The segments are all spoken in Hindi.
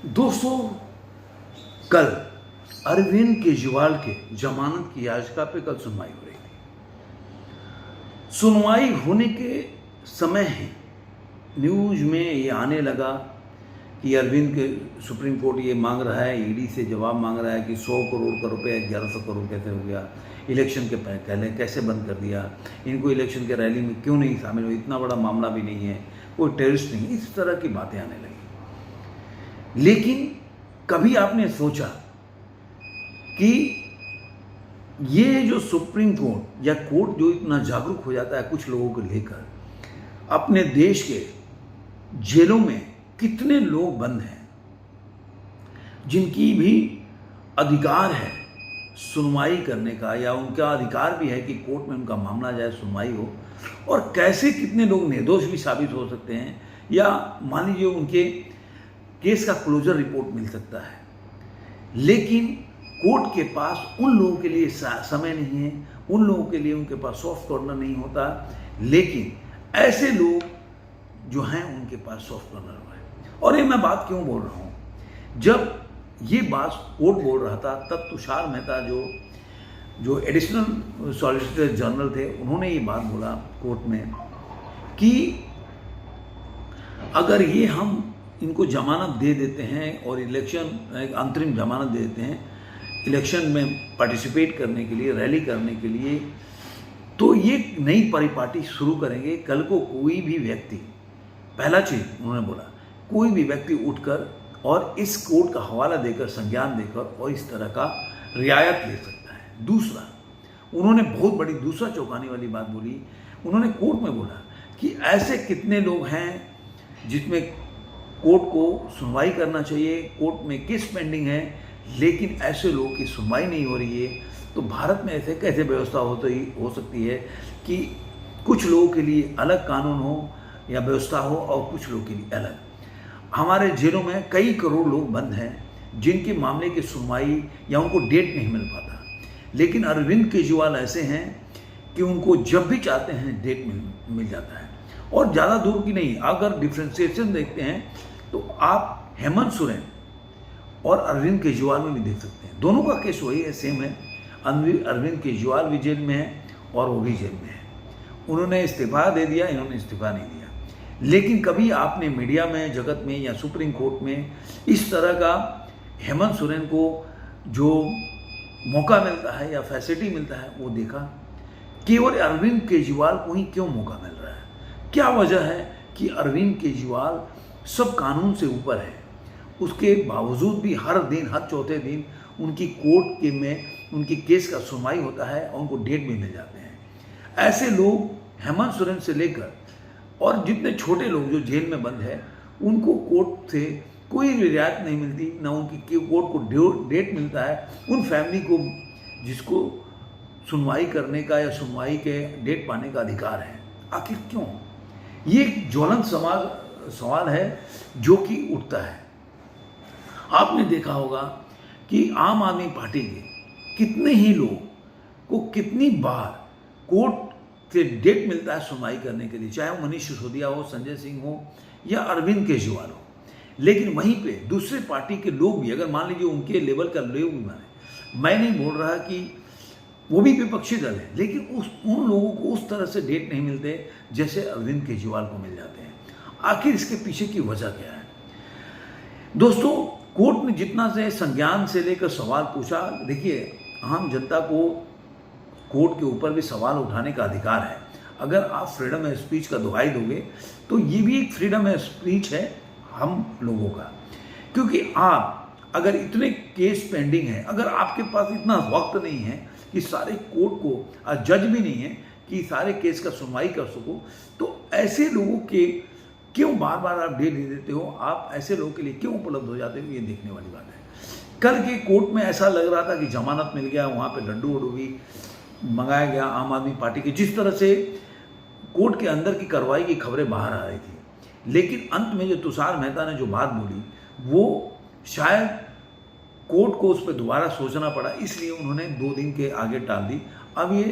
दोस्तों, कल अरविंद केजरीवाल के जमानत की याचिका पे कल सुनवाई हो रही थी। सुनवाई होने के समय ही न्यूज में ये आने लगा कि अरविंद के सुप्रीम कोर्ट ये मांग रहा है, ईडी से जवाब मांग रहा है कि 100 करोड़ का रुपये 1100 करोड़ कैसे हो गया, इलेक्शन के पहले कैसे बंद कर दिया, इनको इलेक्शन के रैली में क्यों नहीं शामिल हुए, इतना बड़ा मामला भी नहीं है, कोई टेररिस्ट नहीं, इस तरह की बातें आने लगी। लेकिन कभी आपने सोचा कि ये जो सुप्रीम कोर्ट या कोर्ट जो इतना जागरूक हो जाता है कुछ लोगों को लेकर, अपने देश के जेलों में कितने लोग बंद हैं जिनकी भी अधिकार है सुनवाई करने का, या उनका अधिकार भी है कि कोर्ट में उनका मामला जाए, सुनवाई हो, और कैसे कितने लोग निर्दोष भी साबित हो सकते हैं, या मान लीजिए उनके केस का क्लोजर रिपोर्ट मिल सकता है। लेकिन कोर्ट के पास उन लोगों के लिए समय नहीं है, उन लोगों के लिए उनके पास सॉफ्ट कॉर्नर नहीं होता। लेकिन ऐसे लोग जो हैं उनके पास सॉफ्ट कॉर्नर हुआ है। और ये मैं बात क्यों बोल रहा हूँ, जब ये बात कोर्ट बोल रहा था तब तुषार मेहता जो एडिशनल सॉलिसिटर जनरल थे, उन्होंने ये बात बोला कोर्ट में कि अगर ये हम इनको जमानत दे देते हैं और इलेक्शन अंतरिम जमानत दे देते हैं इलेक्शन में पार्टिसिपेट करने के लिए, रैली करने के लिए, तो ये नई परिपाटी शुरू करेंगे। कल को कोई भी व्यक्ति, पहला चीज उन्होंने बोला, कोई भी व्यक्ति उठकर और इस कोर्ट का हवाला देकर, संज्ञान देकर और इस तरह का रियायत ले सकता है। दूसरा, उन्होंने बहुत बड़ी दूसरा चौंकाने वाली बात बोली, उन्होंने कोर्ट में बोला कि ऐसे कितने लोग हैं जिसमें कोर्ट को सुनवाई करना चाहिए, कोर्ट में केस पेंडिंग है, लेकिन ऐसे लोगों की सुनवाई नहीं हो रही है। तो भारत में ऐसे कैसे व्यवस्था हो सकती है कि कुछ लोगों के लिए अलग कानून हो या व्यवस्था हो और कुछ लोगों के लिए अलग। हमारे जेलों में कई करोड़ लोग बंद हैं जिनके मामले की सुनवाई या उनको डेट नहीं मिल पाता, लेकिन अरविंद केजरीवाल ऐसे हैं कि उनको जब भी चाहते हैं डेट मिल जाता है। और ज़्यादा दूर की नहीं, अगर डिफ्रेंसिएशन देखते हैं तो आप हेमंत सोरेन और अरविंद केजरीवाल में भी देख सकते हैं, दोनों का केस वही है, सेम है। अरविंद केजरीवाल भी जेल में है और वो भी जेल में है। उन्होंने इस्तीफा दे दिया, इन्होंने इस्तीफा नहीं दिया। लेकिन कभी आपने मीडिया में, जगत में या सुप्रीम कोर्ट में इस तरह का हेमंत सोरेन को जो मौका मिलता है या फैसिलिटी मिलता है वो देखा? केवल अरविंद केजरीवाल को ही क्यों मौका मिल रहा है? क्या वजह है कि अरविंद केजरीवाल सब कानून से ऊपर है, उसके बावजूद भी हर दिन, हर चौथे दिन उनकी कोर्ट के में उनकी केस का सुनवाई होता है और उनको डेट भी मिल जाते हैं। ऐसे लोग हेमंत सोरेन से लेकर और जितने छोटे लोग जो जेल में बंद है, उनको कोर्ट से कोई रियायत नहीं मिलती, ना उनकी कोर्ट को डेट मिलता है। उन फैमिली को जिसको सुनवाई करने का या सुनवाई के डेट पाने का अधिकार है, आखिर क्यों? ये एक ज्वलंत सवाल है जो कि उठता है। आपने देखा होगा कि आम आदमी पार्टी के कितने ही लोग को कितनी बार कोर्ट से डेट मिलता है सुनवाई करने के लिए, चाहे वो मनीष सिसोदिया हो, संजय सिंह हो या अरविंद केजरीवाल हो। लेकिन वहीं पे दूसरे पार्टी के लोग भी, अगर मान लीजिए उनके लेवल का लोग भी माने, मैं नहीं बोल रहा कि वो भी विपक्षी दल है, लेकिन उन लोगों को उस तरह से डेट नहीं मिलते जैसे अरविंद केजरीवाल को मिल जाते हैं। आखिर इसके पीछे की वजह क्या है? दोस्तों, कोर्ट ने जितना से संज्ञान से लेकर सवाल पूछा, देखिए आम जनता को कोर्ट के ऊपर भी सवाल उठाने का अधिकार है। अगर आप फ्रीडम ऑफ स्पीच का दुहाई दोगे तो ये भी एक फ्रीडम ऑफ स्पीच है हम लोगों का, क्योंकि आप अगर इतने केस पेंडिंग है, अगर आपके पास इतना वक्त नहीं है कि सारे कोर्ट को, जज भी नहीं है कि सारे केस का सुनवाई कर सको, तो ऐसे लोगों के क्यों बार बार आप डेट दे देते हो? आप ऐसे लोगों के लिए क्यों उपलब्ध हो जाते हो? ये देखने वाली बात है। कल के कोर्ट में ऐसा लग रहा था कि जमानत मिल गया, वहाँ पे लड्डू वड्डू भी मंगाया गया आम आदमी पार्टी के, जिस तरह से कोर्ट के अंदर की कार्रवाई की खबरें बाहर आ रही थी। लेकिन अंत में जो तुषार मेहता ने जो बात बोली, वो शायद कोर्ट को उस पर दोबारा सोचना पड़ा, इसलिए उन्होंने 2 दिन के आगे टाल दी। अब ये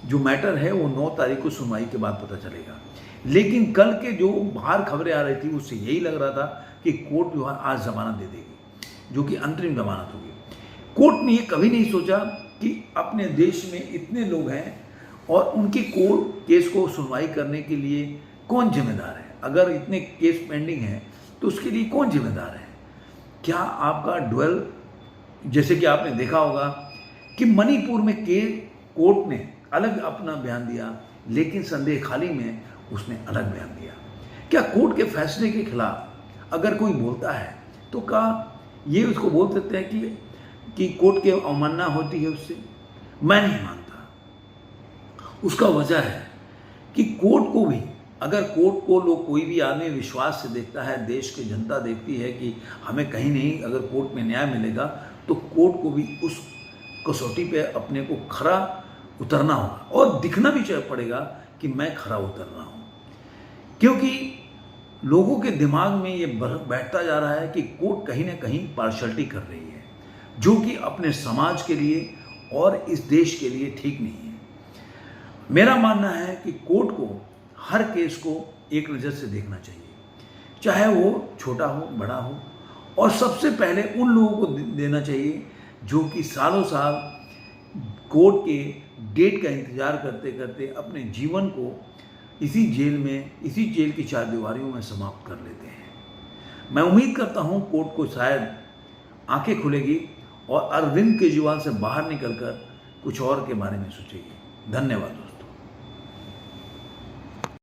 जो मैटर है वो 9 तारीख को सुनवाई के बाद पता चलेगा। लेकिन कल के जो बाहर खबरें आ रही थी उससे यही लग रहा था कि कोर्ट जो है आज जमानत दे देगी, जो कि अंतरिम जमानत होगी। कोर्ट ने ये कभी नहीं सोचा कि अपने देश में इतने लोग हैं और उनके कोर्ट केस को सुनवाई करने के लिए कौन जिम्मेदार है। अगर इतने केस पेंडिंग हैं तो उसके लिए कौन जिम्मेदार है। क्या आपका ड्वेल, जैसे कि आपने देखा होगा कि मणिपुर में कोर्ट ने अलग अपना बयान दिया, लेकिन संदेह खाली में उसने अलग बयान दिया। क्या कोर्ट के फैसले के खिलाफ अगर कोई बोलता है तो क्या ये उसको बोल सकते हैं कि कोर्ट की अवमानना होती है उससे? मैं नहीं मानता। उसका वजह है कि कोर्ट को भी, अगर कोर्ट को लोग, कोई भी आदमी विश्वास से देखता है, देश की जनता देखती है कि हमें कहीं नहीं अगर कोर्ट में न्याय मिलेगा, तो कोर्ट को भी उस कसौटी पे अपने को खरा उतरना होगा और दिखना भी पड़ेगा कि मैं खरा उतर रहा हूँ। क्योंकि लोगों के दिमाग में ये बैठता जा रहा है कि कोर्ट कहीं ना कहीं पार्शलिटी कर रही है, जो कि अपने समाज के लिए और इस देश के लिए ठीक नहीं है। मेरा मानना है कि कोर्ट को हर केस को एक नज़र से देखना चाहिए, चाहे वो छोटा हो बड़ा हो, और सबसे पहले उन लोगों को देना चाहिए जो कि सालों साल कोर्ट के डेट का इंतज़ार करते करते अपने जीवन को इसी जेल की चार दीवारियों में समाप्त कर लेते हैं। मैं उम्मीद करता हूँ कोर्ट को शायद आंखें खुलेगी और अरविंद केजरीवाल से बाहर निकलकर कुछ और के बारे में सोचेगी। धन्यवाद दोस्तों।